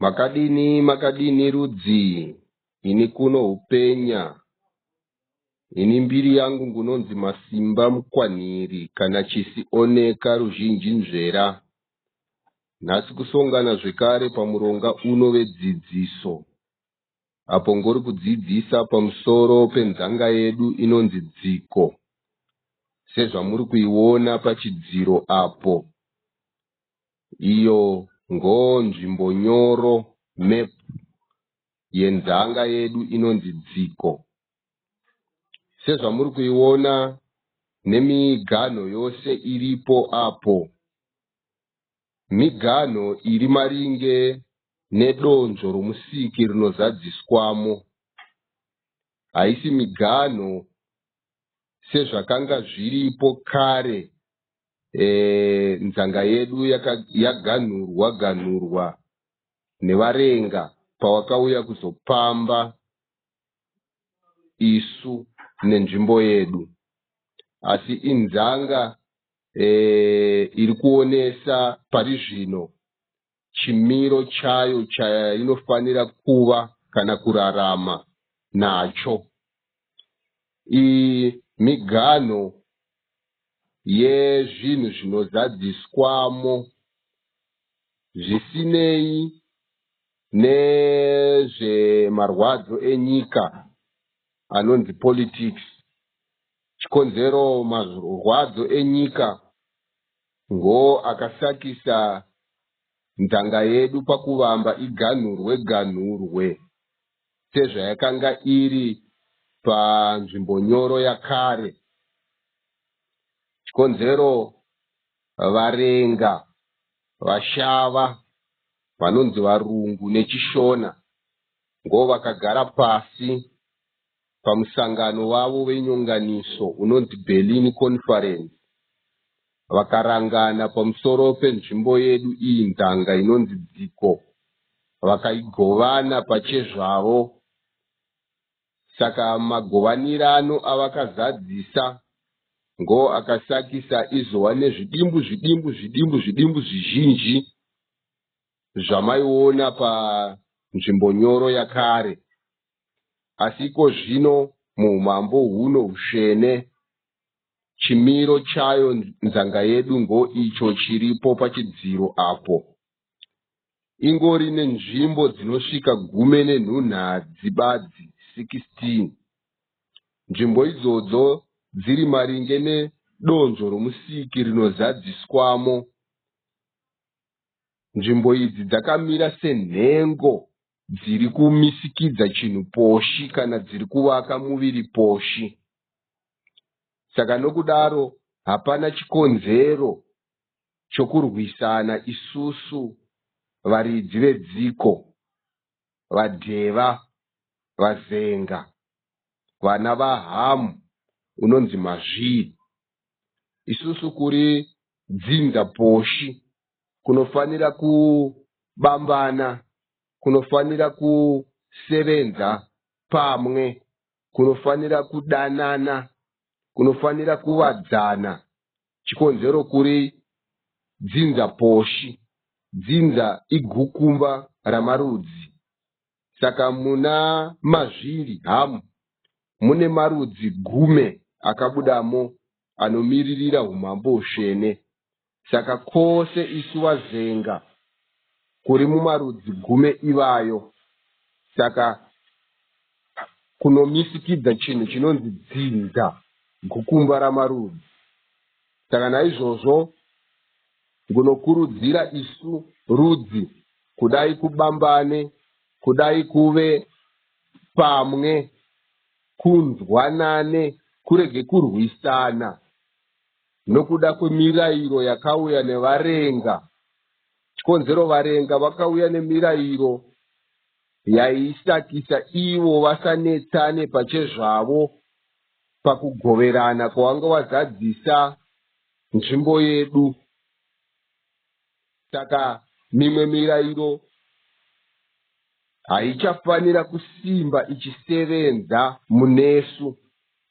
Makadini rudzi, ini kuno upenya. Ini mbiri yangu ngunonzi Masimba Mukwaniri, kana chisioneka ruzhinji nzvera. Nhasi kusongana zvekare pamuronga uno wedzidziso. Apo ngori kudzidzisa pamusoro penzanga yedu inonzi dziko. Sezvamuri kuiona pachidziro apo. Iyo nzvimbo nyoro map yenzanga yedu inonzi dziko. Sezvamuri kuiona nemiganho yose iripo apo. Miganho iri maringe nedonzvo romusiki rinozadziswamo. Haisi miganho sezvakanga zviripo kare. Nzanga yedu yaganhurwa nevarenga pawakauya kuzopamba isu nenzvimbo yedu. Asi inzanga iri kuonesa pari zvino chimiro chayo chainofanira kuva kana kurarama nacho. Iyi miganho yezvinhu zvinozadziswamo zvisinei nezvemarwadzo enyika anonzi politics. Chikonzero marwadzo enyika akasakisa nzanga yedu pakuvamba iganhurwe sezvayakanga iri panzvimbo nyoro yakare. Chikonzero varenga, vashava, vanonzi varungu nechishona vakagara pasi pamusangano wavo wenyonganiso unonzi Berlin Conference. Vakarangana pamusoro penzvimbo yedu iyi nzanga inonzi dziko. Vakaigovana pachezvavo. Saka magovanirano avakazadzisa akasakisa izova nezvidimbu zvizhinji zvamaiona panzvimbo nyoro yakare. Asiko zvino muumambo huno hushene chimiro chayo nzanga yedu icho chiripo pachidziro apo. Ingori nenzvimbo dzinosvika 13 badzi 16. Nzvimbo idzodzo dziri maringe nedonzvo romusiki rinozadziswamo. Nzvimbo idzi dzakamira senhengo dziri kumisikidza chinhu poshi kana dziri kuvaka muviri poshi. Saka nokudaro hapana chikonzero chokurwisana isusu varidzi vedziko, vadheva, vazenga, vana vaHamu unonzi Mazviri. Isusu kuri dzinza poshi kunofanira kubambana, kunofanira kusevenza pamwe, kunofanira kudanana, kunofanira kuvadzana. Chikonzero kuri dzinza poshi, dzinza igukumba ramarudzi. Saka muna Mazviri Hamu mune marudzi 10 akabudamo anomiririra umambo hushene. Saka kose isu vazenga kuri mumarudzi 10 ivayo. Saka kunomisikidza chinhu chinonzi dzinza gukumba ramarudzi. Saka naizvozvo ngunokurudzira isu rudzi kudai kubambane, kudai kuve pamwe, kunzwanane, kurege kurwisana nokuda kwemirayiro yakauya nevarenga. Chikonzero varenga vakauya nemirayiro yaisakisa ivo vasanetsane pachezvavo pakugoverana kwavanga wazadzisa nzvimbo yedu. Saka mimwe mirayiro haichafanira kusimba ichisevenza munesu.